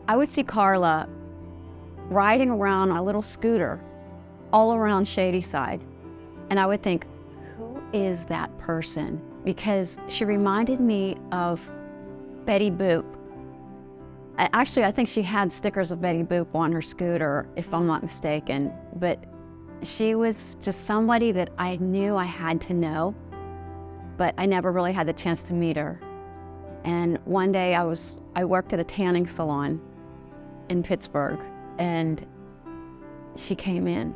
I would see Carla riding around on a little scooter all around Shadyside. And I would think, who is that person? Because she reminded me of Betty Boop. Actually, I think she had stickers of Betty Boop on her scooter, if I'm not mistaken. But she was just somebody that I knew I had to know, but I never really had the chance to meet her. And one day I worked at a tanning salon in Pittsburgh, and she came in.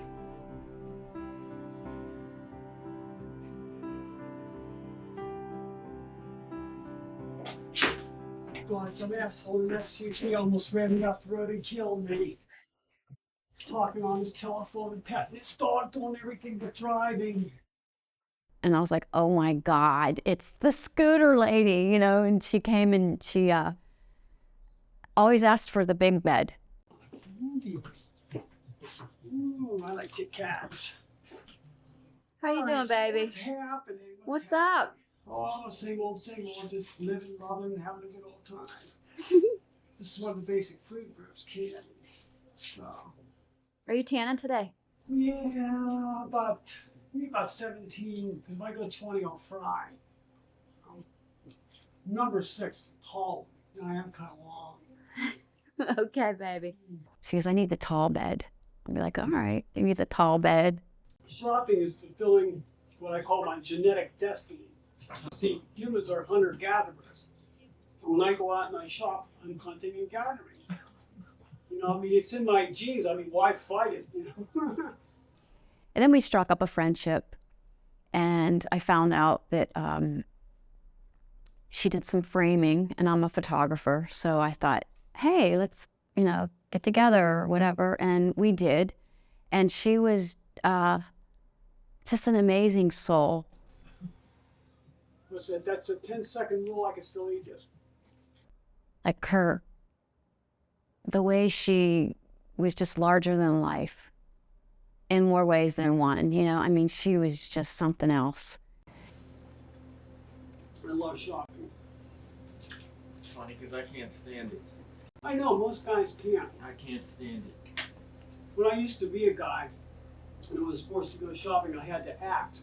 God, some asshole in that SUV almost ran me off the road and killed me. He's talking on his telephone and petting his dog, doing everything but driving. And I was like, oh my God, it's the scooter lady, you know, and she came and she always asked for the big bed. Ooh, I like Kit Kats. How you doing, baby? What's happening? What's up? Oh, same old, just living, loving, and having a good old time. This is one of the basic food groups, candy. So, Are you tanning today? yeah, maybe about 17. If I go 20, I'll fry. Number 6, tall. I am kind of long. Okay, baby. She goes, I need the tall bed. I'll be like, all right, give me the tall bed. Shopping is fulfilling what I call my genetic destiny. See, humans are hunter-gatherers. When I go out and I shop, I'm hunting and gathering. You know, I mean, it's in my genes. I mean, why fight it, you know? And then we struck up a friendship, and I found out that she did some framing, and I'm a photographer. So I thought, hey, let's, you know, get together or whatever. And we did. And she was just an amazing soul. What's that? That's a 10-second rule. I can still eat this. Like her, the way she was just larger than life in more ways than one, you know? I mean, she was just something else. I love shopping. It's funny because I can't stand it. I know, most guys can't. I can't stand it. When I used to be a guy and I was forced to go shopping, I had to act,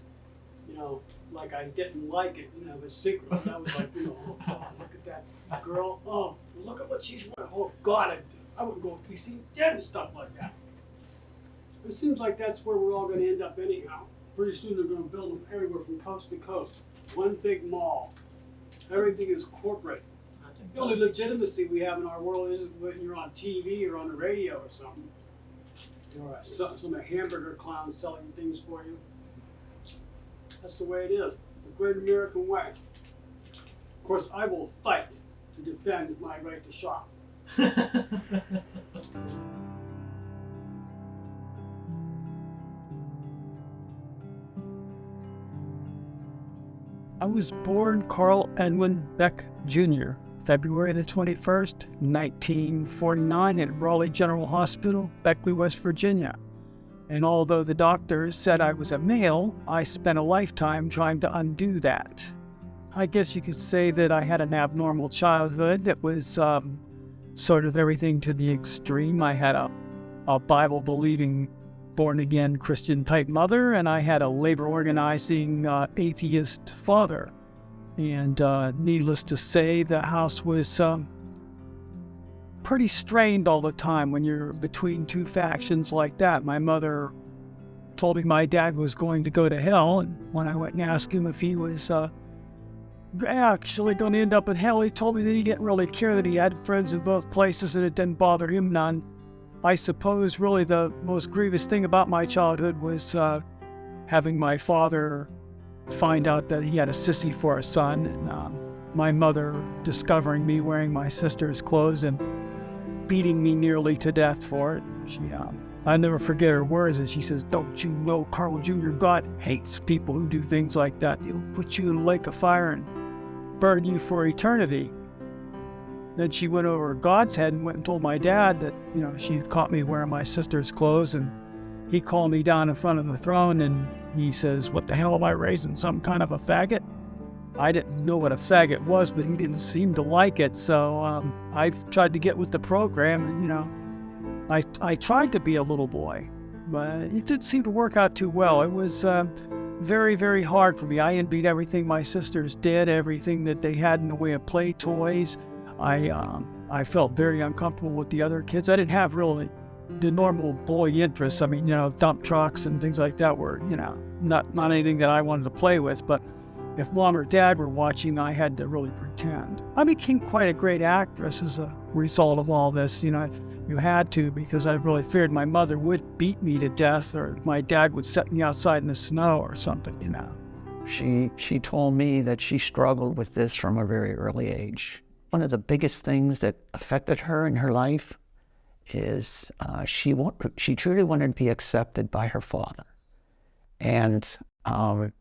you know, like I didn't like it, you know, but secretly I was like, you know, oh God, look at that girl. Oh, look at what she's wearing. Oh God, I would go be seen dead and stuff like that. It seems like that's where we're all going to end up anyhow. Pretty soon they're going to build them everywhere from coast to coast. One big mall. Everything is corporate. The only legitimacy we have in our world is when you're on TV or on the radio or something. Or some hamburger clown selling things for you. That's the way it is. The great American way. Of course, I will fight to defend my right to shop. I was born Carl Edwin Beck Jr., February the 21st, 1949 at Raleigh General Hospital, Beckley, West Virginia. And although the doctors said I was a male, I spent a lifetime trying to undo that. I guess you could say that I had an abnormal childhood that was sort of everything to the extreme. I had a Bible-believing, born-again Christian-type mother, and I had a labor-organizing atheist father. And needless to say, the house was pretty strained all the time when you're between two factions like that. My mother told me my dad was going to go to hell, and when I went and asked him if he was actually going to end up in hell, he told me that he didn't really care, that he had friends in both places and it didn't bother him none. I suppose really the most grievous thing about my childhood was having my father find out that he had a sissy for a son, and my mother discovering me wearing my sister's clothes and beating me nearly to death for it. I never forget her words, and she says, "Don't you know, Carl Jr., God hates people who do things like that. He'll put you in a lake of fire and burn you for eternity." Then she went over God's head and went and told my dad that, you know, she had caught me wearing my sister's clothes, and he called me down in front of the throne and he says, "What the hell am I raising, some kind of a faggot?" I didn't know what a faggot was, but he didn't seem to like it. So I tried to get with the program, and I tried to be a little boy, but it didn't seem to work out too well. It was very, very hard for me. I envied everything my sisters did, everything that they had in the way of play toys. I felt very uncomfortable with the other kids. I didn't have really the normal boy interests. I mean, dump trucks and things like that were, not anything that I wanted to play with. But if mom or dad were watching, I had to really pretend. I became quite a great actress as a result of all this. You had to, because I really feared my mother would beat me to death, or my dad would set me outside in the snow or something, She told me that she struggled with this from a very early age. One of the biggest things that affected her in her life is she truly wanted to be accepted by her father. And to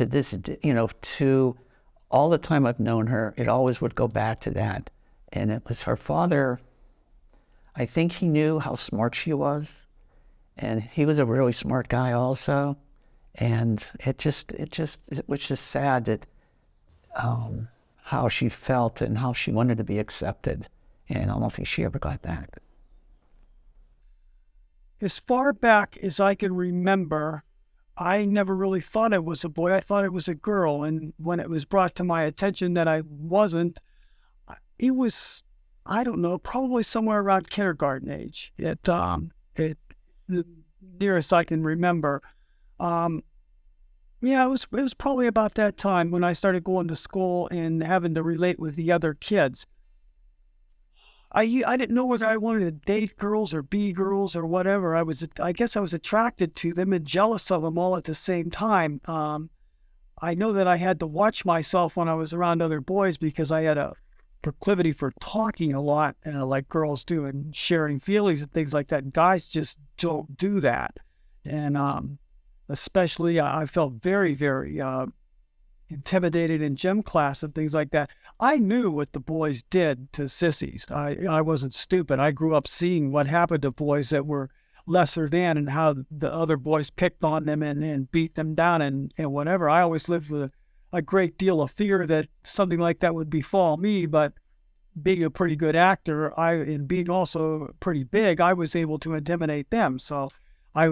this, to all the time I've known her, it always would go back to that. And it was her father. I think he knew how smart she was, and he was a really smart guy also. And it was just sad that how she felt and how she wanted to be accepted. And I don't think she ever got that. As far back as I can remember, I never really thought it was a boy. I thought it was a girl. And when it was brought to my attention that I wasn't, it was, I don't know, probably somewhere around kindergarten age. The nearest I can remember. Yeah, it was probably about that time when I started going to school and having to relate with the other kids. I didn't know whether I wanted to date girls or be girls or whatever. I guess I was attracted to them and jealous of them all at the same time. I know that I had to watch myself when I was around other boys because I had a proclivity for talking a lot, like girls do, and sharing feelings and things like that. Guys just don't do that. And especially I felt very, very intimidated in gym class and things like that. I knew what the boys did to sissies. I wasn't stupid. I grew up seeing what happened to boys that were lesser than, and how the other boys picked on them and beat them down and whatever. I always lived with a great deal of fear that something like that would befall me. But being a pretty good actor, and being also pretty big, I was able to intimidate them. So I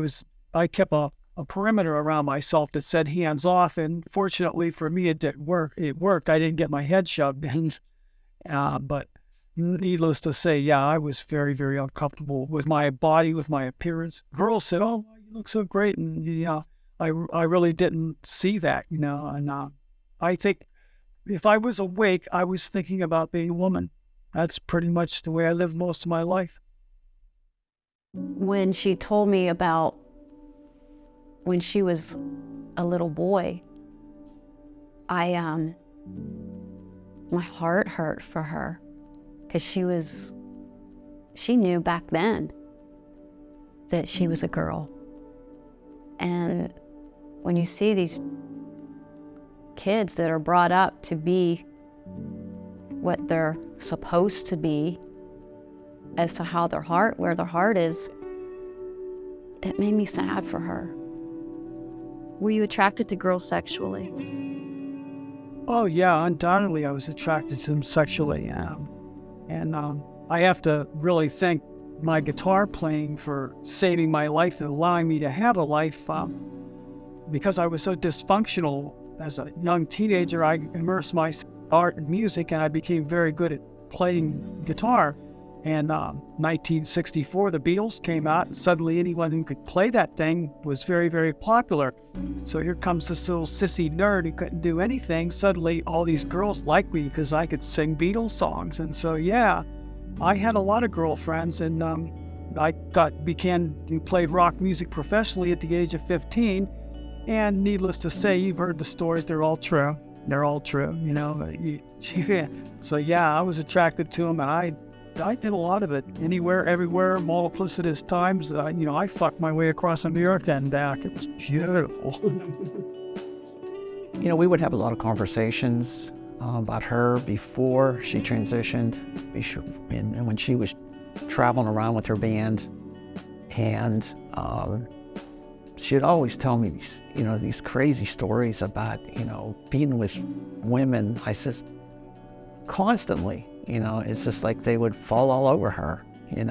kept a perimeter around myself that said hands off, and fortunately for me it did work. It worked. I didn't get my head shoved in, but needless to say, yeah, I was very, very uncomfortable with my body, with my appearance. Girls said, "Oh, you look so great," and I really didn't see that, and I think if I was awake, I was thinking about being a woman. That's pretty much the way I lived most of my life. When she told me about when she was a little boy, my heart hurt for her, because she knew back then that she was a girl. And when you see these kids that are brought up to be what they're supposed to be as to where their heart is, it made me sad for her. Were you attracted to girls sexually? Oh yeah, undoubtedly I was attracted to them sexually. And I have to really thank my guitar playing for saving my life and allowing me to have a life, because I was so dysfunctional as a young teenager. I immersed myself in art and music, and I became very good at playing guitar. And 1964, the Beatles came out, and suddenly anyone who could play that thing was very, very popular. So here comes this little sissy nerd who couldn't do anything. Suddenly all these girls liked me because I could sing Beatles songs. And so, yeah, I had a lot of girlfriends, and I began to play rock music professionally at the age of 15. And needless to say, you've heard the stories, they're all true. They're all true, So yeah, I was attracted to them, and I did a lot of it, anywhere, everywhere, multiplicitous times. I fucked my way across America and back. It was beautiful. We would have a lot of conversations about her before she transitioned, and when she was traveling around with her band. And she'd always tell me these, these crazy stories about, being with women. I says, constantly, it's just like they would fall all over her, and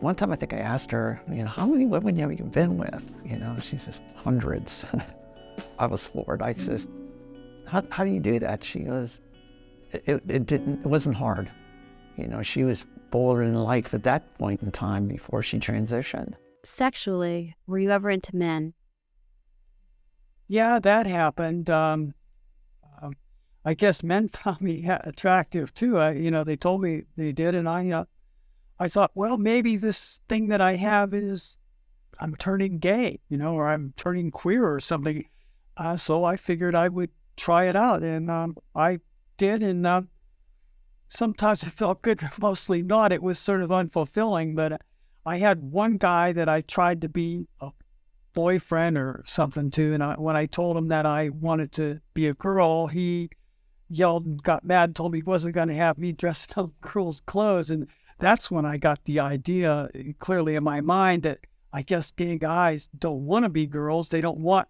one time I think I asked her, how many women have you been with? She says, hundreds. I was floored. I says, how do you do that? She goes, it wasn't hard. She was bolder in life at that point in time before she transitioned. Sexually, were you ever into men? Yeah, that happened. I guess men found me attractive too. They told me they did, and I thought, well, maybe this thing that I have is I'm turning gay, or I'm turning queer or something. So I figured I would try it out, and I did, and sometimes it felt good, mostly not. It was sort of unfulfilling, but I had one guy that I tried to be a boyfriend or something to, and when I told him that I wanted to be a girl, he yelled and got mad and told me he wasn't going to have me dressed up in girls' clothes, and that's when I got the idea clearly in my mind that I guess gay guys don't want to be girls. They don't want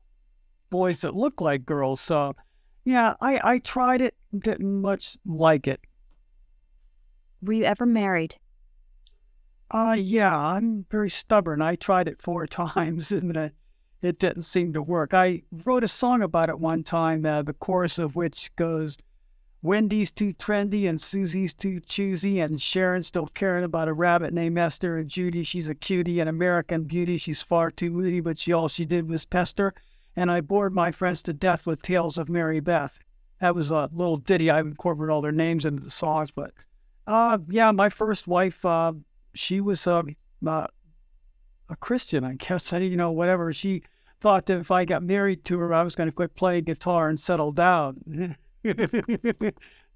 boys that look like girls. So, yeah, I tried it, didn't much like it. Were you ever married? Yeah, I'm very stubborn. I tried it 4 times and it didn't seem to work. I wrote a song about it one time, the chorus of which goes, Wendy's too trendy and Susie's too choosy and Sharon's still caring about a rabbit named Esther and Judy. She's a cutie, an American beauty. She's far too moody, but all she did was pester. And I bored my friends to death with tales of Mary Beth. That was a little ditty. I incorporated all their names into the songs, but yeah, my first wife, she was a Christian, I guess. Whatever. She thought that if I got married to her, I was going to quit playing guitar and settle down.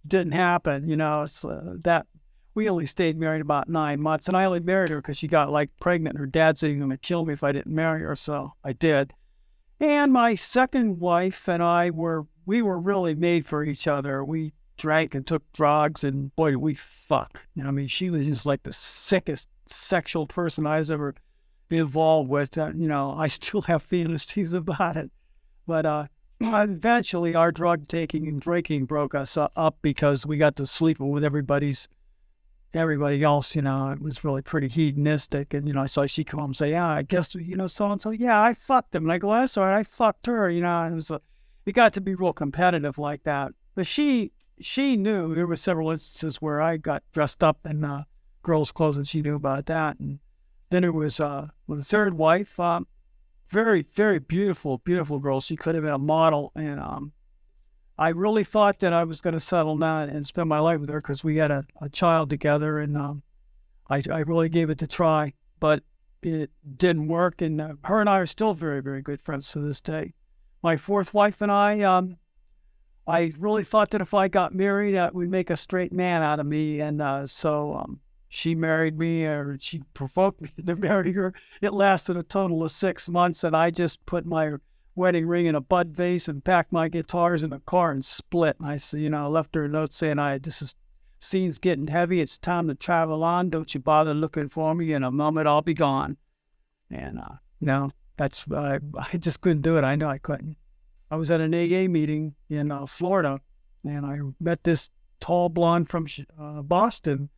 Didn't happen, It's that we only stayed married about 9 months, and I only married her because she got pregnant. Her dad said he was going to kill me if I didn't marry her, so I did. And my second wife and I we were really made for each other. We drank and took drugs, and boy, did we fuck. She was just like the sickest sexual person I was ever involved with. I still have fantasies about it, but eventually our drug taking and drinking broke us up because we got to sleeping with everybody else. It was really pretty hedonistic, and so she'd come home and say, yeah, I guess so and so, yeah, I fucked him, and I go, that's all right, I fucked her. And it got to be real competitive like that. But she knew. There were several instances where I got dressed up in girls' clothes, and she knew about that. And then there was the third wife, very, very beautiful girl. She could have been a model, and I really thought that I was going to settle down and spend my life with her because we had a child together, and I really gave it a try, but it didn't work. And her and I are still very, very good friends to this day. My fourth wife and I really thought that if I got married, that would make a straight man out of me. And so she married me, or she provoked me to marry her. It lasted a total of 6 months, and I just put my wedding ring in a bud vase and packed my guitars in the car and split. And I left her a note saying, scene's getting heavy. It's time to travel on. Don't you bother looking for me. In a moment, I'll be gone. And, that's, I just couldn't do it. I know I couldn't. I was at an AA meeting in Florida, and I met this tall blonde from Boston,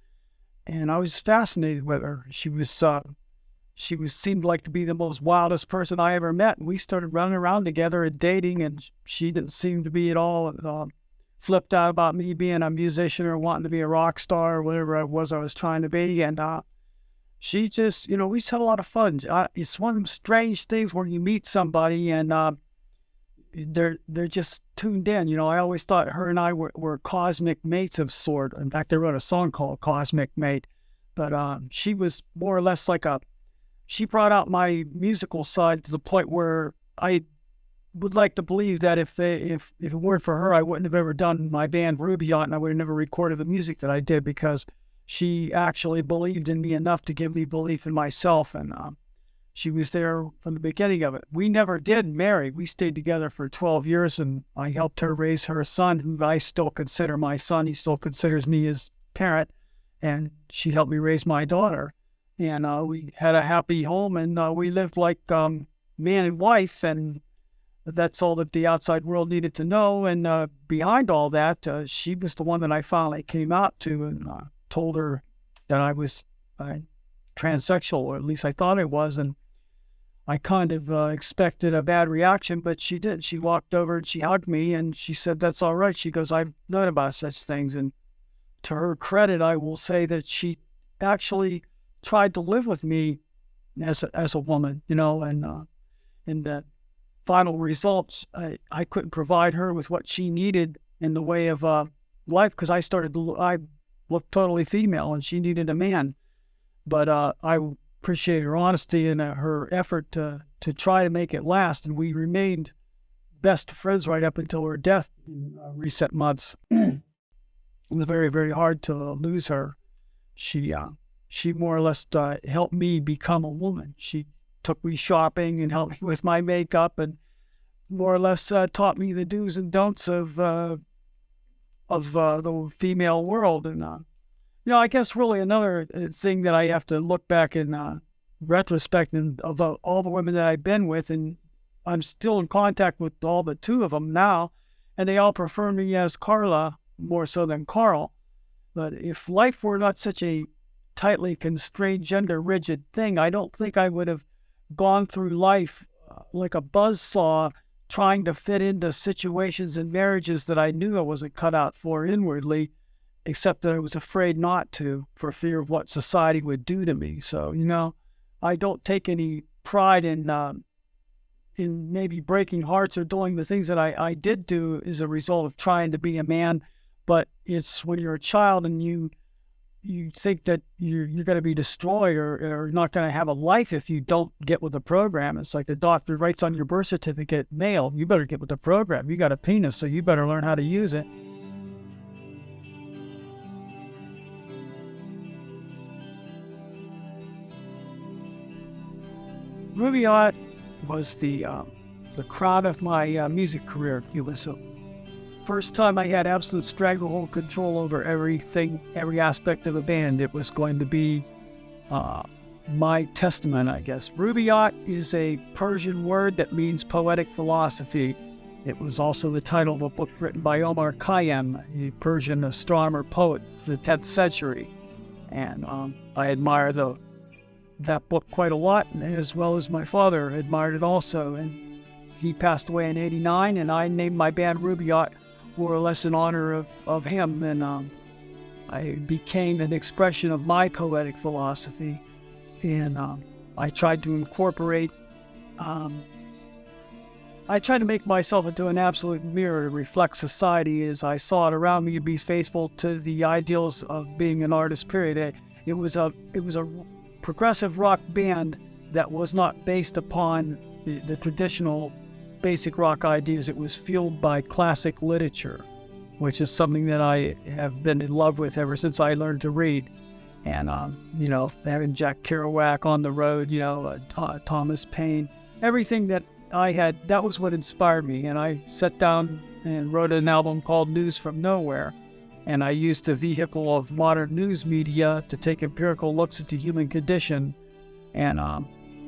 and I was fascinated with her. She seemed like to be the most wildest person I ever met. And we started running around together and dating, and she didn't seem to be at all flipped out about me being a musician or wanting to be a rock star or whatever it was I was trying to be. And she just, we just had a lot of fun. It's one of them strange things where you meet somebody and they're just tuned in. I always thought her and I were cosmic mates of sort. In fact, I wrote a song called Cosmic Mate. But she was more or less she brought out my musical side to the point where I would like to believe that if it weren't for her, I wouldn't have ever done my band Ruby on, and I would have never recorded the music that I did, because she actually believed in me enough to give me belief in myself, and she was there from the beginning of it. We never did marry. We stayed together for 12 years, and I helped her raise her son, who I still consider my son. He still considers me his parent, and she helped me raise my daughter. And we had a happy home, and we lived like man and wife, and that's all that the outside world needed to know. And behind all that, she was the one that I finally came out to and told her that I was transsexual, or at least I thought I was. And I kind of expected a bad reaction, but she did. She walked over and she hugged me and she said, "That's all right." She goes, "I've known about such things." And to her credit, I will say that she actually tried to live with me as a woman, and that final results, I couldn't provide her with what she needed in the way of life, because I looked totally female and she needed a man. But I appreciate her honesty and her effort to try to make it last, and we remained best friends right up until her death in recent months. It was very, very hard to lose her. She more or less helped me become a woman. She took me shopping and helped me with my makeup, and more or less taught me the do's and don'ts of the female world. And I guess really another thing that I have to look back in retrospect, and of all the women that I've been with, and I'm still in contact with all but 2 of them now, and they all prefer me as Carla more so than Carl. But if life were not such a tightly constrained, gender-rigid thing, I don't think I would have gone through life like a buzzsaw, trying to fit into situations and marriages that I knew I wasn't cut out for inwardly, except that I was afraid not to, for fear of what society would do to me. So, I don't take any pride in maybe breaking hearts or doing the things that I did do as a result of trying to be a man. But it's when you're a child and you think that you're going to be destroyed or not going to have a life if you don't get with the program. It's like the doctor writes on your birth certificate, male, you better get with the program. You got a penis, so you better learn how to use it. Rubaiyat was the crown of my music career. It was the first time I had absolute stranglehold control over everything, every aspect of a band. It was going to be my testament, I guess. Rubaiyat is a Persian word that means poetic philosophy. It was also the title of a book written by Omar Khayyam, a Persian astronomer poet of the 10th century. And I admire that book quite a lot, as well as my father admired it also. And he passed away in '89, and I named my band Rubaiyat more or less in honor of him. And I became an expression of my poetic philosophy. And I tried to incorporate, I tried to make myself into an absolute mirror to reflect society as I saw it around me, and be faithful to the ideals of being an artist, period. It was a progressive rock band that was not based upon the traditional basic rock ideas. It was fueled by classic literature, which is something that I have been in love with ever since I learned to read. And, having Jack Kerouac on the road, Thomas Paine, everything that I had, that was what inspired me. And I sat down and wrote an album called News from Nowhere. And I used the vehicle of modern news media to take empirical looks at the human condition. And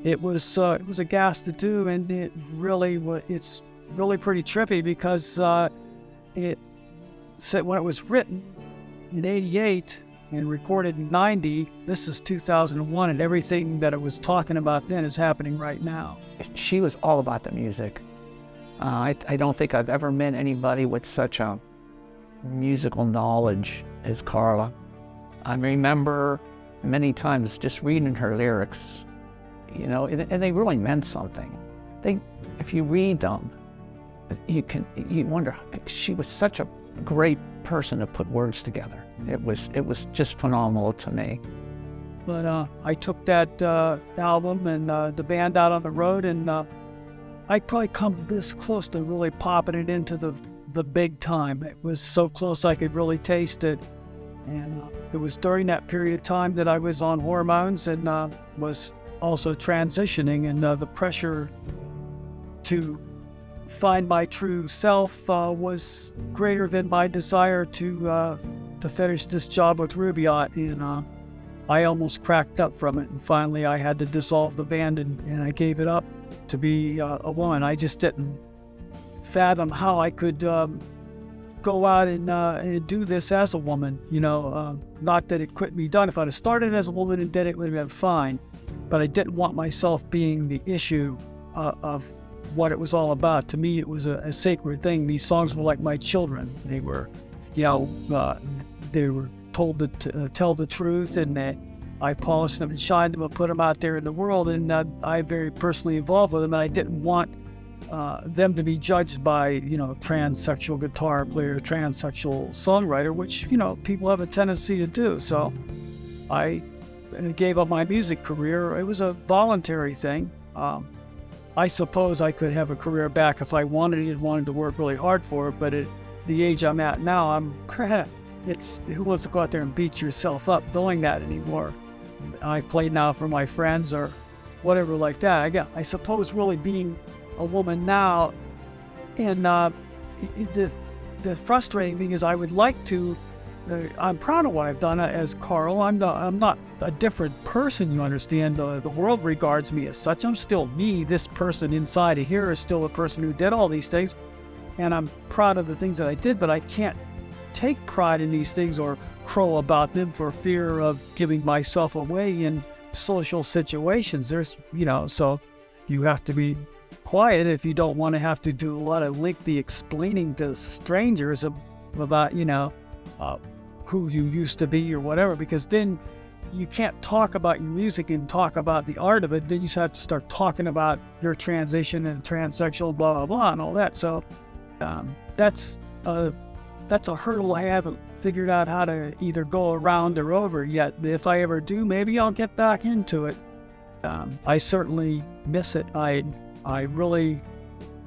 it was a gas to do, and it's really pretty trippy, because it said when it was written in '88 and recorded in '90, this is 2001, and everything that it was talking about then is happening right now. She was all about the music. I don't think I've ever met anybody with such a musical knowledge as Carla. I remember many times just reading her lyrics, and they really meant something. If you read them, you wonder, she was such a great person to put words together. It was just phenomenal to me. But I took that album and the band out on the road, and I probably come this close to really popping it into the big time. It was so close I could really taste it. And it was during that period of time that I was on hormones and was also transitioning, and the pressure to find my true self was greater than my desire to finish this job with Rubaiyat. And I almost cracked up from it, and finally I had to dissolve the band, and I gave it up to be a woman. I just didn't fathom how I could go out and do this as a woman. Not that it couldn't be done. If I'd have started as a woman and did it, would have been fine. But I didn't want myself being the issue of what it was all about. To me, it was a sacred thing. These songs were like my children. They were, they were told to tell the truth, and that I polished them and shined them and put them out there in the world. And I very personally involved with them, and I didn't want them to be judged by, transsexual guitar player, transsexual songwriter, which, people have a tendency to do. So I gave up my music career. It was a voluntary thing. I suppose I could have a career back if I wanted to work really hard for it, but at the age I'm at now, who wants to go out there and beat yourself up doing that anymore? I play now for my friends or whatever like that. I suppose really being a woman now, and the frustrating thing is I would like to, I'm proud of what I've done as Carl. I'm not a different person, you understand. The world regards me as such. I'm still me. This person inside of here is still a person who did all these things, and I'm proud of the things that I did, but I can't take pride in these things or crow about them for fear of giving myself away in social situations. So you have to be quiet if you don't want to have to do a lot of lengthy explaining to strangers about, who you used to be or whatever, because then you can't talk about your music and talk about the art of it. Then you just have to start talking about your transition and transsexual, blah, blah, blah, and all that. So that's a hurdle I haven't figured out how to either go around or over yet. If I ever do, maybe I'll get back into it. I certainly miss it. I really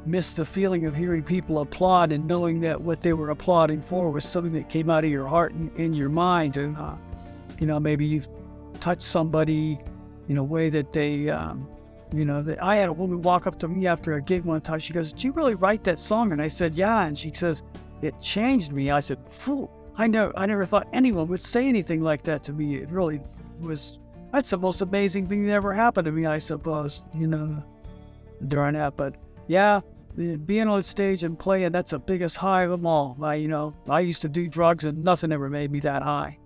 miss the feeling of hearing people applaud and knowing that what they were applauding for was something that came out of your heart and in your mind. And, maybe you've touched somebody in a way that they, I had a woman walk up to me after a gig one time. She goes, "Did you really write that song?" And I said, "Yeah." And she says, "It changed me." I said, "Phew, I never thought anyone would say anything like that to me." It really was, that's the most amazing thing that ever happened to me, I suppose, during that. But yeah, being on stage and playing, that's the biggest high of them all. I used to do drugs and nothing ever made me that high.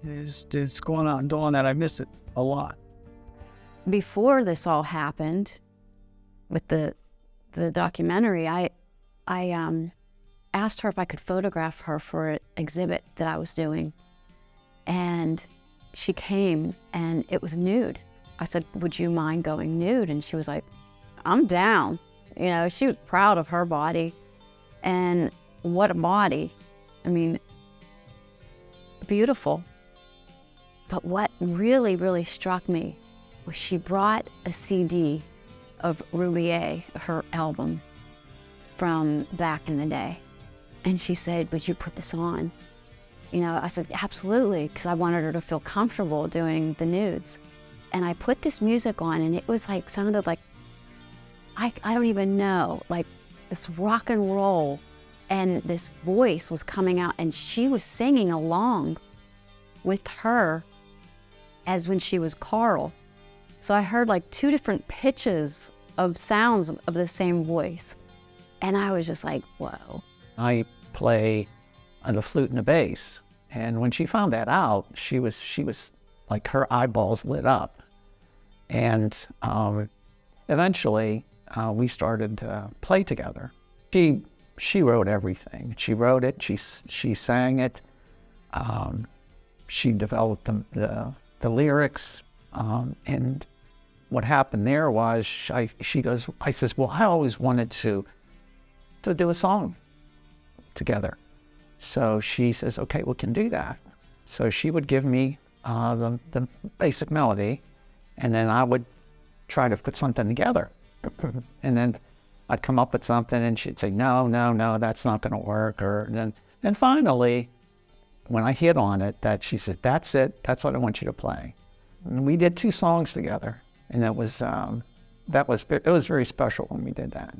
It's going out and doing that. I miss it a lot. Before this all happened with the documentary, I asked her if I could photograph her for an exhibit that I was doing. And she came, and it was nude. I said, "Would you mind going nude?" And she was like, "I'm down." She was proud of her body. And what a body. I mean, beautiful. But what really, really struck me was she brought a CD of Rubier, her album, from back in the day. And she said, "Would you put this on?" I said, "Absolutely," because I wanted her to feel comfortable doing the nudes. And I put this music on, and it was like, sounded like, I don't even know, like this rock and roll. And this voice was coming out, and she was singing along with her as when she was Carl. So I heard like two different pitches of sounds of the same voice. And I was just like, whoa. I play on the flute and the bass, and when she found that out, she was like, her eyeballs lit up. And eventually we started to play together. She wrote everything. She wrote it. She sang it. She developed the lyrics. And what happened there was I says, "Well, I always wanted to do a song together." So she says, "Okay, we can do that." So she would give me the basic melody, and then I would try to put something together. And then I'd come up with something, and she'd say, no, that's not going to work. And finally, when I hit on it, she said, "That's it. That's what I want you to play." And we did 2 songs together, and it was very special when we did that.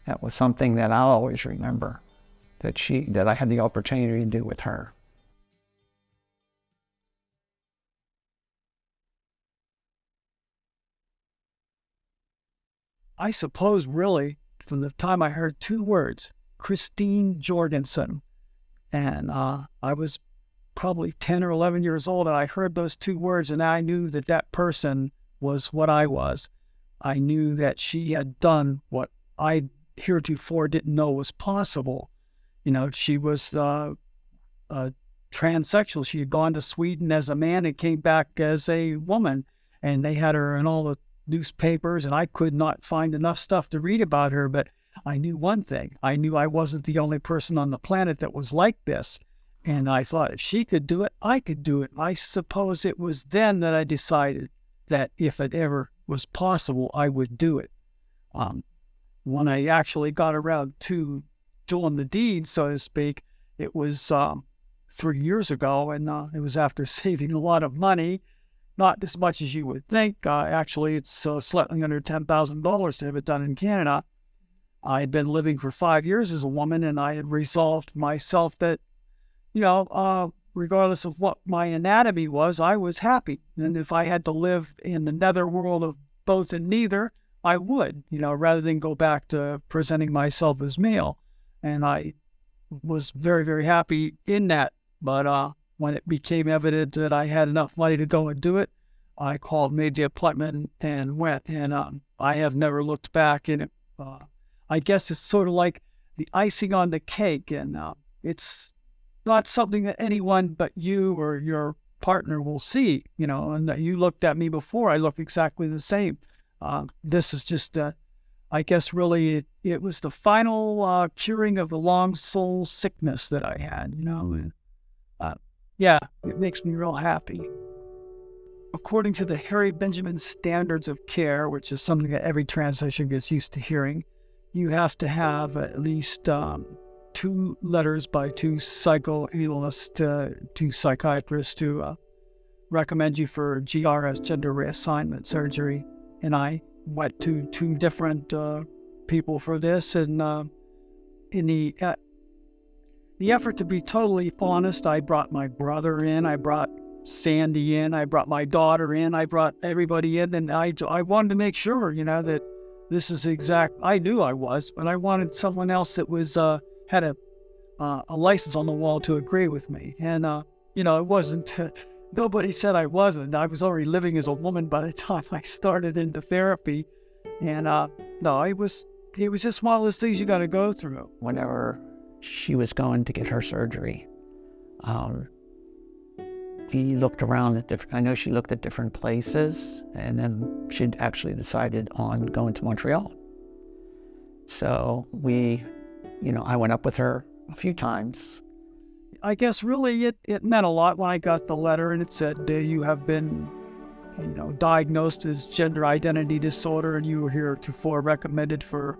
That was something that I'll always remember, that I had the opportunity to do with her. I suppose really from the time I heard 2 words, Christine Jorgensen, and I was probably 10 or 11 years old, and I heard those 2 words, and I knew that that person was what I was. I knew that she had done what I heretofore didn't know was possible. You know, she was transsexual. She had gone to Sweden as a man and came back as a woman, and they had her in all the newspapers, and I could not find enough stuff to read about her, but I knew one thing. I knew I wasn't the only person on the planet that was like this. And I thought, if she could do it, I could do it. I suppose it was then that I decided that if it ever was possible, I would do it. When I actually got around to doing the deed, so to speak, it was 3 years ago, and it was after saving a lot of money. Not as much as you would think. Actually, it's slightly under $10,000 to have it done in Canada. I had been living for 5 years as a woman, and I had resolved myself that, regardless of what my anatomy was, I was happy. And if I had to live in the netherworld of both and neither, I would, rather than go back to presenting myself as male. And I was very, very happy in that. But when it became evident that I had enough money to go and do it, I made the appointment and went. And I have never looked back. And I guess it's sort of like the icing on the cake. And it's not something that anyone but you or your partner will see, and you looked at me before. I look exactly the same. This is just, I guess, really, it was the final curing of the long soul sickness that I had, and yeah, it makes me real happy. According to the Harry Benjamin Standards of Care, which is something that every translation gets used to hearing, you have to have at least 2 letters by 2 psychoanalysts, 2 psychiatrists to recommend you for GRS, gender reassignment surgery. And I went to 2 different people for this. And in the effort to be totally honest, I brought my brother in, I brought Sandy in, I brought my daughter in, I brought everybody in, and I wanted to make sure, that this is I knew I was, but I wanted someone else that was had a license on the wall to agree with me. And it wasn't. Nobody said I wasn't. I was already living as a woman by the time I started into therapy, and no, it was just one of those things you got to go through. Whenever she was going to get her surgery, we looked around at I know she looked at different places, and then she'd actually decided on going to Montreal. So I went up with her a few times. I guess really it meant a lot when I got the letter and it said, you have been, diagnosed as gender identity disorder and you were heretofore recommended for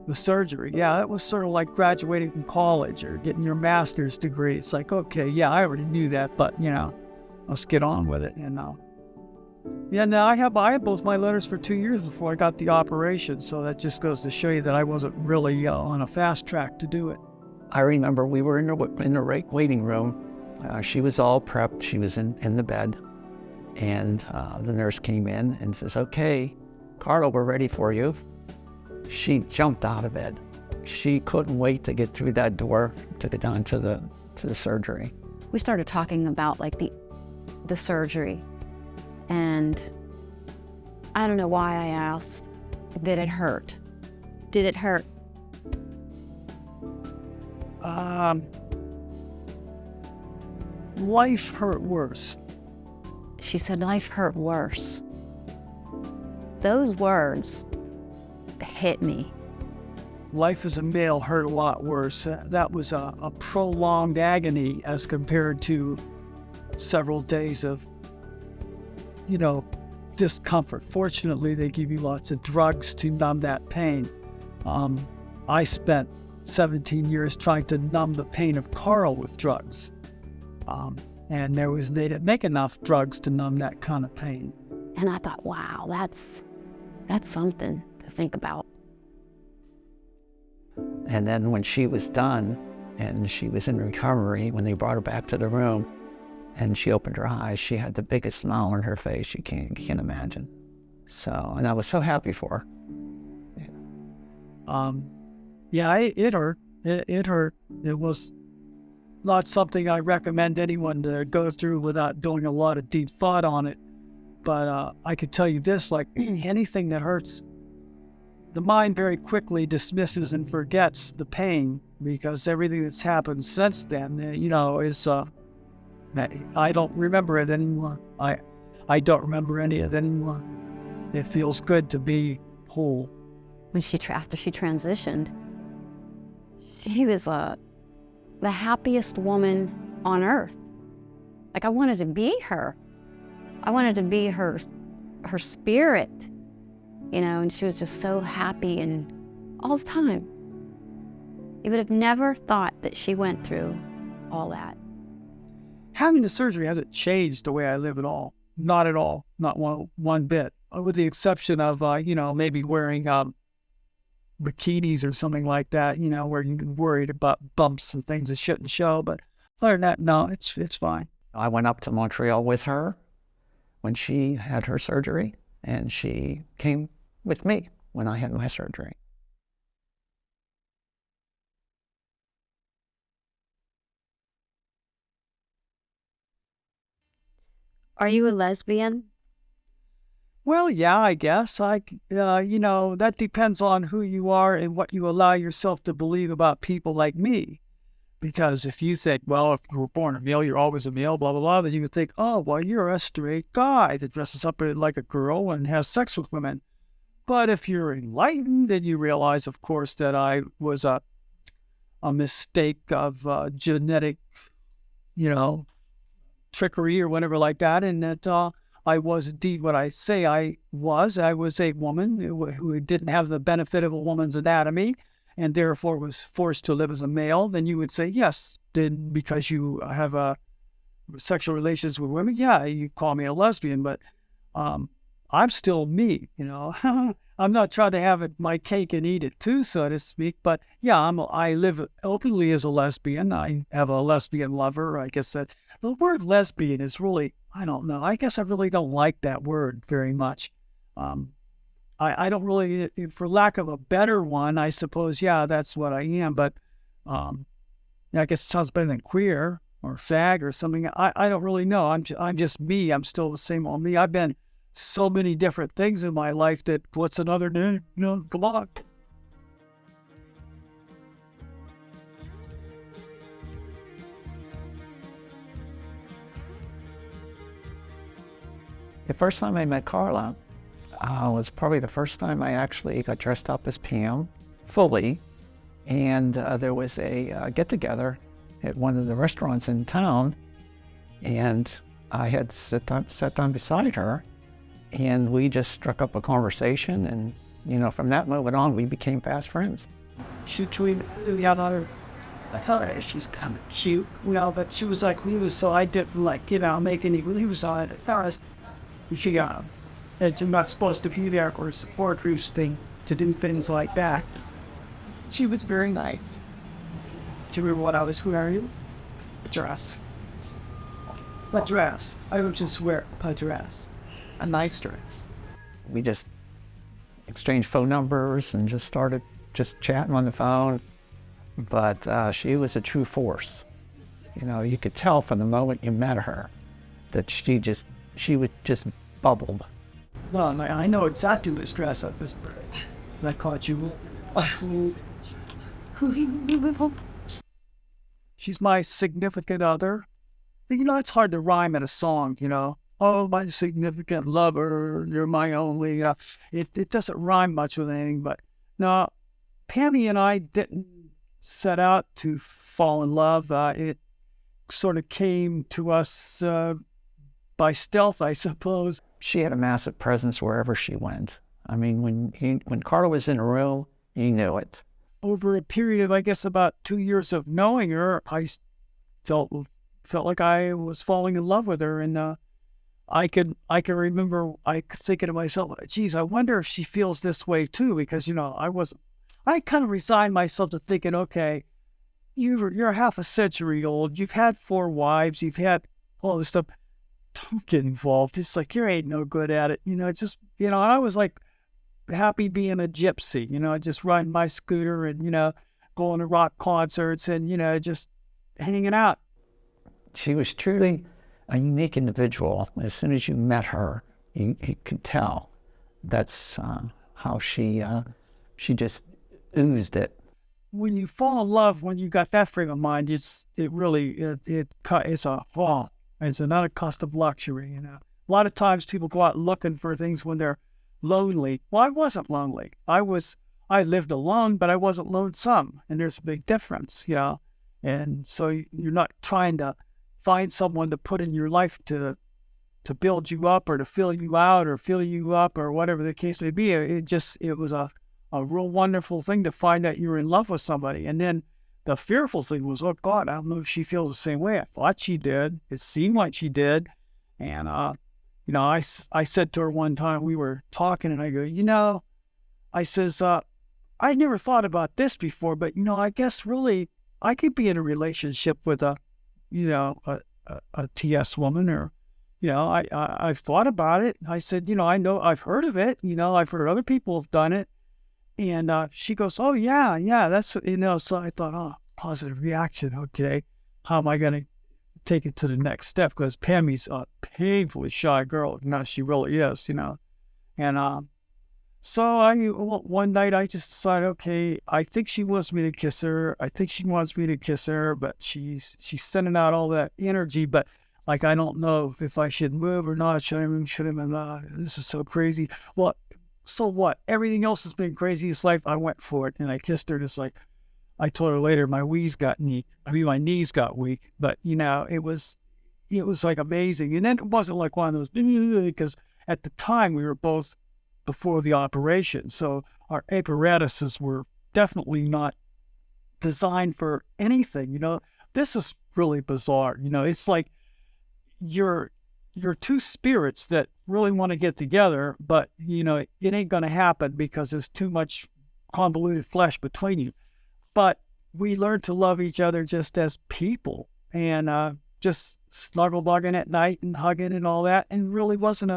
the surgery. Yeah, that was sort of like graduating from college or getting your master's degree. It's like, okay, yeah, I already knew that, but, let's get on with it. And I had both my letters for 2 years before I got the operation. So that just goes to show you that I wasn't really on a fast track to do it. I remember we were in the waiting room. She was all prepped. She was in the bed. And the nurse came in and says, "Okay, Carla, we're ready for you." She jumped out of bed. She couldn't wait to get through that door to get down to the surgery. We started talking about the surgery, and I don't know why I asked, did it hurt? Did it hurt? Life hurt worse. She said, life hurt worse. Those words hit me. Life as a male hurt a lot worse. That was a prolonged agony as compared to several days of, discomfort. Fortunately, they give you lots of drugs to numb that pain. I spent 17 years trying to numb the pain of Carl with drugs. And they didn't make enough drugs to numb that kind of pain. And I thought, wow, that's something to think about. And then when she was done and she was in recovery, when they brought her back to the room and she opened her eyes, she had the biggest smile on her face you can't imagine. So, and I was so happy for her. Yeah, it hurt. It hurt. It was not something I recommend anyone to go through without doing a lot of deep thought on it. But I could tell you this, like anything that hurts, the mind very quickly dismisses and forgets the pain because everything that's happened since then, is, I don't remember it anymore. I don't remember any of it anymore. It feels good to be whole. After she transitioned, she was the happiest woman on earth. Like, I wanted to be her. I wanted to be her spirit, and she was just so happy and all the time. You would have never thought that she went through all that. Having the surgery hasn't changed the way I live at all. Not at all. Not one bit. With the exception of, maybe wearing bikinis or something like that, where you're worried about bumps and things that shouldn't show. But other than that, no, it's fine. I went up to Montreal with her when she had her surgery, and she came with me when I had my surgery. Are you a lesbian? Well, yeah, I guess. That depends on who you are and what you allow yourself to believe about people like me. Because if you said, well, if you were born a male, you're always a male, blah, blah, blah, then you would think, oh, well, you're a straight guy that dresses up like a girl and has sex with women. But if you're enlightened, then you realize, of course, that I was a mistake of genetic, trickery or whatever like that, and that I was indeed what I say I was. I was a woman who didn't have the benefit of a woman's anatomy and therefore was forced to live as a male. Then you would say, yes, then because you have sexual relations with women, yeah, you call me a lesbian, but I'm still me, I'm not trying to have my cake and eat it too, so to speak. But yeah, I live openly as a lesbian. I have a lesbian lover. I guess that the word lesbian is really, I don't know. I guess I really don't like that word very much. I don't really, for lack of a better one, I suppose, yeah, that's what I am. But I guess it sounds better than queer or fag or something. I don't really know. I'm just me. I'm still the same old me. I've been so many different things in my life that what's another name? Come on. The first time I met Carla was probably the first time I actually got dressed up as Pam fully. And there was a get-together at one of the restaurants in town. And I had sat down beside her, and we just struck up a conversation. And, from that moment on, we became fast friends. She tweeted the other, she's kind of cute, but she was like me, so I didn't make any moves on it first. She got him. And you're not supposed to be there for a support groups thing to do things like that. She was very nice. Do you remember what I was wearing? A dress. A dress. I would just wear a dress. A nice dress. We just exchanged phone numbers and just started chatting on the phone. But she was a true force. You could tell from the moment you met her that she was just bubbled. Well, I know exactly which dress I was wearing. I caught you. She's my significant other. It's hard to rhyme in a song, Oh, my significant lover, you're my only. It doesn't rhyme much with anything, but no, Pammy and I didn't set out to fall in love. It sort of came to us by stealth, I suppose. She had a massive presence wherever she went. I mean, when Carla was in a room, you knew it. Over a period of, I guess, about 2 years of knowing her, I felt like I was falling in love with her, and I can remember thinking to myself, geez, I wonder if she feels this way too, because I kind of resigned myself to thinking, okay, you're half a century old, you've had 4 wives, you've had all this stuff. Don't get involved. It's like, you ain't no good at it. And I was like happy being a gypsy, just riding my scooter and, going to rock concerts and, just hanging out. She was truly a unique individual. As soon as you met her, you could tell. That's how she just oozed it. When you fall in love, when you got that frame of mind, it's another cost of luxury. A lot of times people go out looking for things when they're lonely. Well, I wasn't lonely. I lived alone, but I wasn't lonesome, and there's a big difference, And so you're not trying to find someone to put in your life to build you up or to fill you out or fill you up or whatever the case may be. It was a real wonderful thing to find out you were in love with somebody. And then the fearful thing was, oh God, I don't know if she feels the same way. I thought she did. It seemed like she did. And, I said to her one time, we were talking, and I go, I says, I never thought about this before, but, I guess really I could be in a relationship with a TS woman, or, I've thought about it. I said, I know I've heard of it. I've heard other people have done it. And she goes, oh, yeah, that's, so I thought, oh, positive reaction. Okay. How am I going to take it to the next step? Because Pammy's a painfully shy girl. Now she really is, And so one night I just decided, okay, I think she wants me to kiss her. But she's sending out all that energy, but like, I don't know if I should move or not. Should I not? This is so crazy. Well, so what? Everything else has been crazy in this life. I went for it, and I kissed her. Just like I told her later, my knees got weak. But it was like amazing. And then it wasn't like one of those, because at the time we were both before the operation, so our apparatuses were definitely not designed for anything. This is really bizarre. It's like you're two spirits that really want to get together, but it ain't going to happen because there's too much convoluted flesh between you. But we learned to love each other just as people, and just snuggle bugging at night and hugging and all that, and really wasn't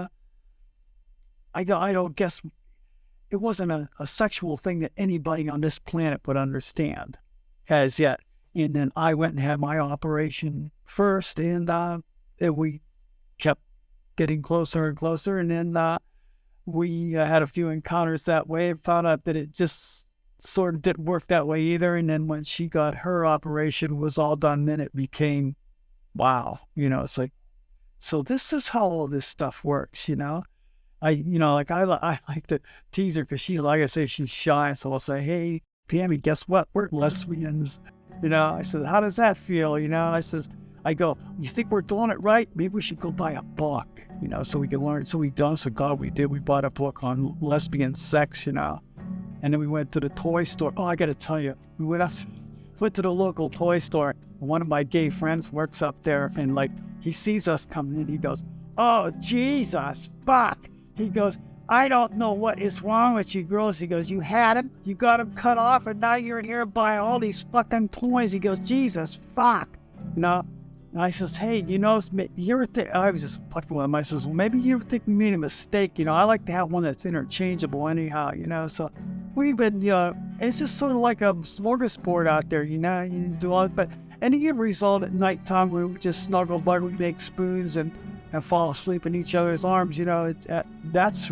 I don't guess it wasn't a sexual thing that anybody on this planet would understand as yet. And then I went and had my operation first, and we kept getting closer and closer. And then we had a few encounters that way and found out that it just sort of didn't work that way either. And then when she got her operation was all done, then it became, wow, it's like, so this is how all this stuff works, I like to tease her because she's, like I say, she's shy. So I'll say, hey, Pammy, guess what? We're lesbians. I said, how does that feel? I go, you think we're doing it right? Maybe we should go buy a book, so we can learn. So we done. So God, we did. We bought a book on lesbian sex, And then we went to the toy store. Oh, I got to tell you, we went to the local toy store. One of my gay friends works up there, and like, he sees us coming in. He goes, oh, Jesus, fuck. He goes, I don't know what is wrong with you girls. He goes, you had him, you got him cut off, and now you're in here buying all these fucking toys. He goes, Jesus, fuck. And I says, hey, you ever think, I was just fucking with him. I says, well, maybe you ever think we made a mistake. I like to have one that's interchangeable anyhow, So we've been, it's just sort of like a smorgasbord out there, you do all that. But any result at nighttime, we would just snuggle, bug, we make spoons and fall asleep in each other's arms. That's,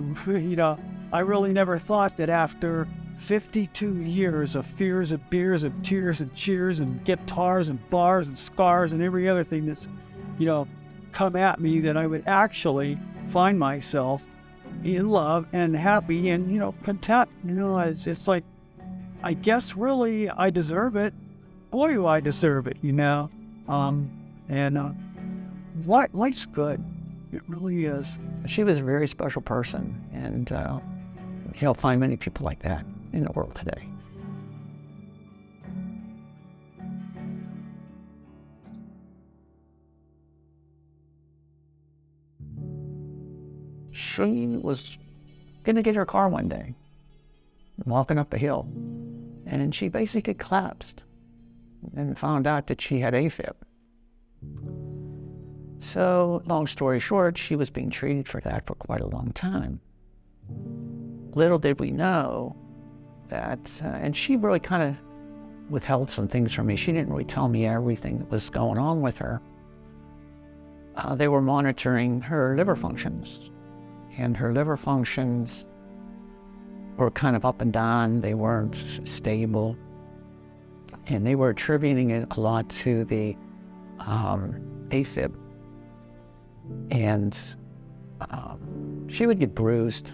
I really never thought that after 52 years of fears and beers and tears and cheers and guitars and bars and scars and every other thing that's, come at me, that I would actually find myself in love and happy and, content. It's like, I guess really I deserve it. Boy, do I deserve it, life's good. It really is. She was a very special person, and you don't find many people like that in the world today. She was going to get her car one day, walking up a hill, and she basically collapsed and found out that she had AFib. So, long story short, she was being treated for that for quite a long time. little did we know that, and she really kind of withheld some things from me. She didn't really tell me everything that was going on with her. They were monitoring her liver functions, and her liver functions were kind of up and down. They weren't stable, and they were attributing it a lot to the AFib. And she would get bruised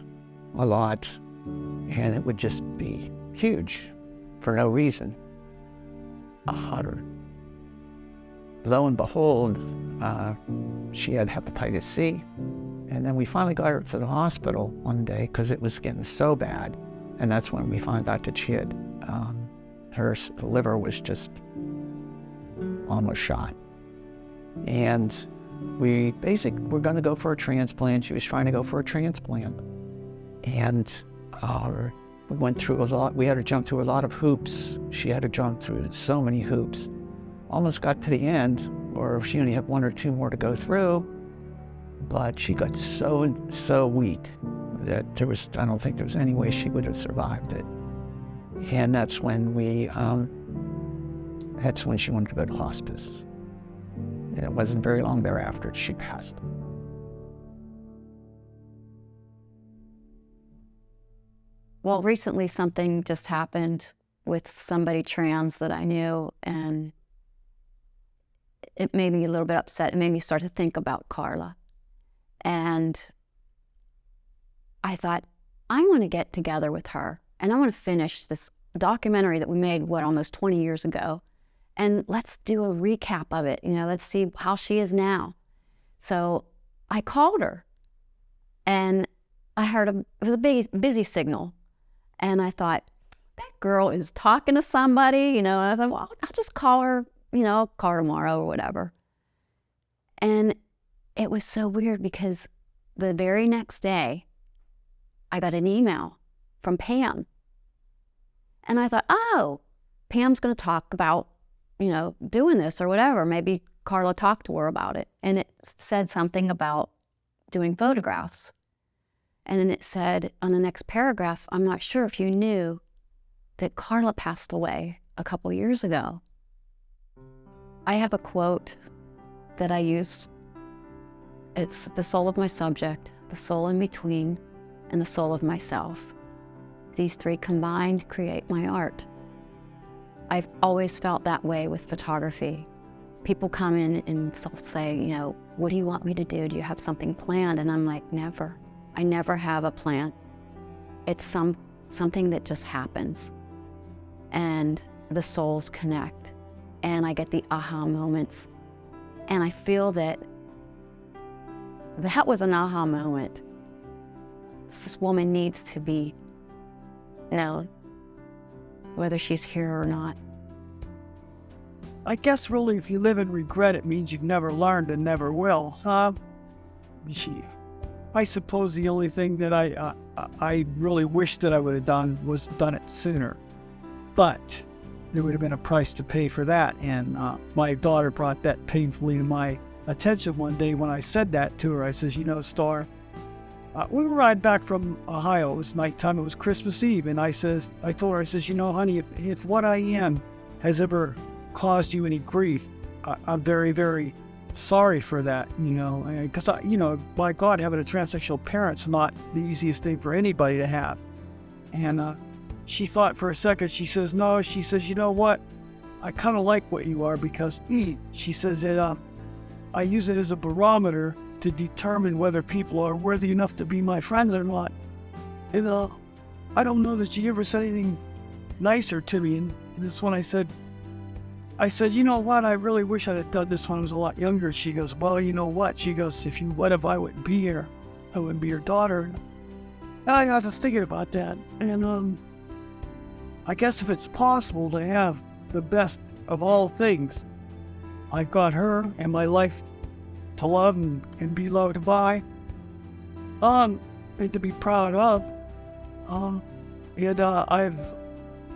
a lot, and it would just be huge for no reason. Lo and behold, she had hepatitis C, and then we finally got her to the hospital one day because it was getting so bad, and that's when we found out that she had, her liver was just almost shot. And we're going to go for a transplant. She was trying to go for a transplant, and we went through a lot. We had to jump through a lot of hoops. She had to jump through so many hoops. Almost got to the end, or she only had one or two more to go through, but she got so weak that I don't think there was any way she would have survived it. And that's when she wanted to go to hospice. And it wasn't very long thereafter she passed. Well, recently something just happened with somebody trans that I knew, and it made me a little bit upset. It made me start to think about Carla. And I thought, I want to get together with her, and I want to finish this documentary that we made, almost 20 years ago, and let's do a recap of it. Let's see how she is now. So I called her, and I heard it was a busy signal. And I thought, that girl is talking to somebody, and I thought, well, I'll just call her, call her tomorrow or whatever. And it was so weird because the very next day, I got an email from Pam. And I thought, oh, Pam's going to talk about, doing this or whatever. Maybe Carla talked to her about it. And it said something about doing photographs. And then it said on the next paragraph, I'm not sure if you knew that Carla passed away a couple years ago. I have a quote that I use. It's the soul of my subject, the soul in between, and the soul of myself. These three combined create my art. I've always felt that way with photography. People come in and say, what do you want me to do? Do you have something planned? And I'm like, never. I never have a plan. It's something that just happens. And the souls connect. And I get the aha moments. And I feel that was an aha moment. This woman needs to be known, whether she's here or not. I guess really if you live in regret, it means you've never learned and never will. I suppose the only thing that I really wish that I would have done was done it sooner. But there would have been a price to pay for that. And my daughter brought that painfully to my attention one day when I said that to her. I says, Star, we were riding back from Ohio. It was nighttime. It was Christmas Eve. And I told her, honey, if what I am has ever caused you any grief, I'm very, very sorry for that, because by God, having a transsexual parent's not the easiest thing for anybody to have. And she thought for a second. She says, no. She says, you know what? I kind of like what you are, because she says that I use it as a barometer to determine whether people are worthy enough to be my friends or not. And I don't know that she ever said anything nicer to me. And this one I said, you know what, I really wish I'd have done this when I was a lot younger. She goes, well, you know what? She goes, what if I wouldn't be here? I wouldn't be your daughter. And I got to thinking about that. And I guess if it's possible to have the best of all things, I've got her and my life to love and be loved by, and to be proud of. And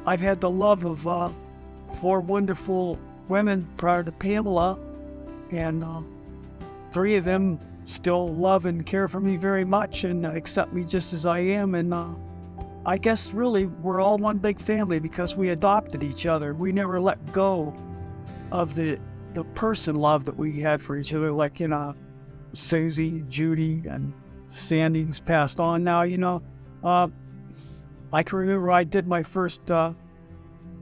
I've had the love of 4 wonderful women prior to Pamela, and 3 of them still love and care for me very much and accept me just as I am. And I guess really we're all one big family because we adopted each other. We never let go of the person love that we had for each other. Like, Susie, Judy, and Sandy's passed on now, I can remember I did my first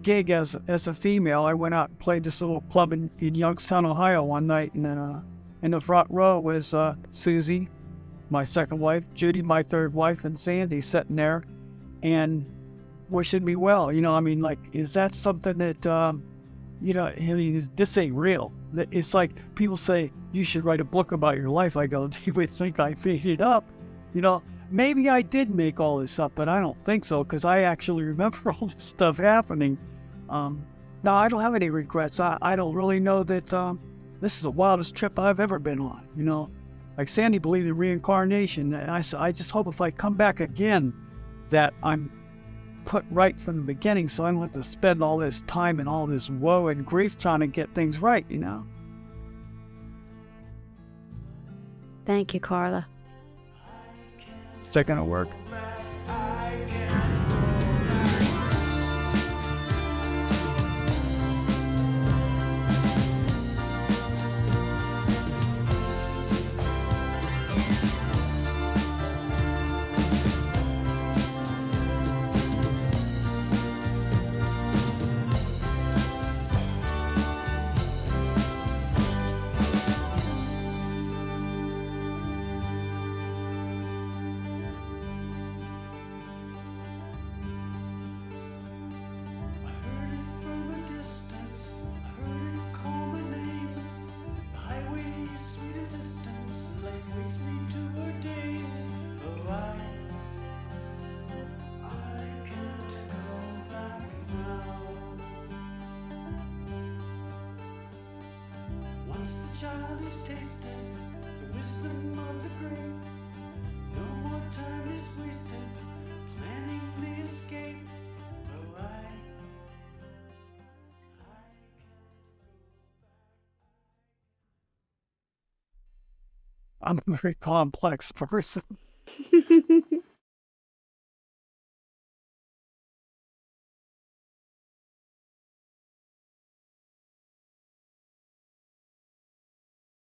gig as a female. I went out and played this little club in Youngstown, Ohio one night, and then in the front row was Susie, my second wife, Judy, my third wife, and Sandy sitting there and wishing me well. Is that something that, this ain't real. It's like people say, you should write a book about your life. I go, you would think I made it up. Maybe I did make all this up, but I don't think so because I actually remember all this stuff happening. No, I don't have any regrets. I don't really know that this is the wildest trip I've ever been on. Like Sandy believed in reincarnation. And I just hope if I come back again that I'm put right from the beginning so I don't have to spend all this time and all this woe and grief trying to get things right, Thank you, Carla. Is that going to work? Once the child is tasted the wisdom of the great, no more time is wasted planning the escape. Oh, I'm a very complex person.